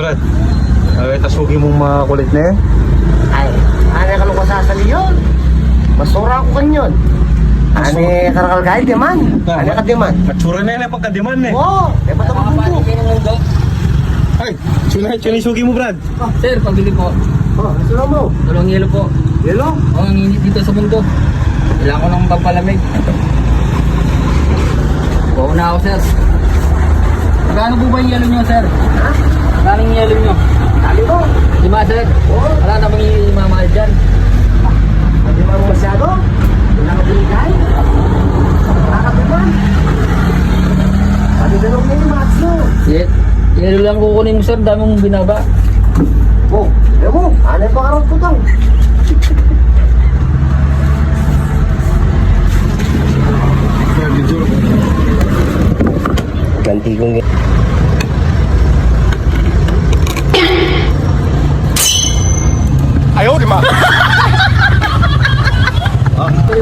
Brad. Ay, tasugi mong mga kulit na yan. Ay, ano ka nung kasasali yun? Masura ako kanyon. Ano karakal kahit di man? Ano ka di man? Matsura na yan pagkadiman eh. Oo, may ba't ang mundo? Ay, sunay sugi mo Brad. Sir, pabili po. Oh, nasura mo? Dalawang yelo po. Yelo? Ang init dito sa mundo. Kailangan ko ng pampalamig. Bawa na ako, sir. Magkano po ba yung yelo nyo, sir? Ha? Magkano yung yelo nyo? Dali mo? 5, sir. Wala namang imamahal dyan. Hindi mo masyado? Wala ka binigay? Nakakatiman? Pati dalawang na yung matso. Yelo lang kukunin mo, sir. Dami mong binaba. Oh, ewan mo, ano yung pangarap ko daw? Ganti kong Ayaw, di ma.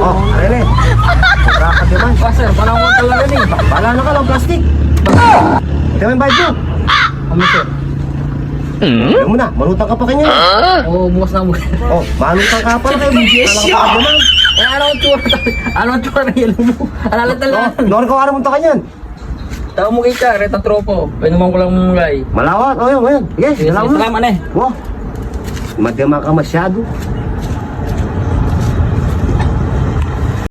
Oh, ayun eh. Nakakatiman. Ah, sir. Panahon talaga ni. Bala na ka lang, plastic. Ito yung bayad mo. Kami, sir. Ayaw mo na, malutang ka pa kanya. Oo, bukas na mo. Oh, malutang ka pa kayo. Alam ka pa naman. Eh, ano ang tsura? Ano ang tsura ng yelo mo? Alalat-alalat. Noon ko araw mo ta kanyan. Tao mo kita, reta tropo. Painuman ko lang mulay. Malawat, oh yun, yun. Sige, Sige, salamat. salamat eh. Wow, madama ka masyado.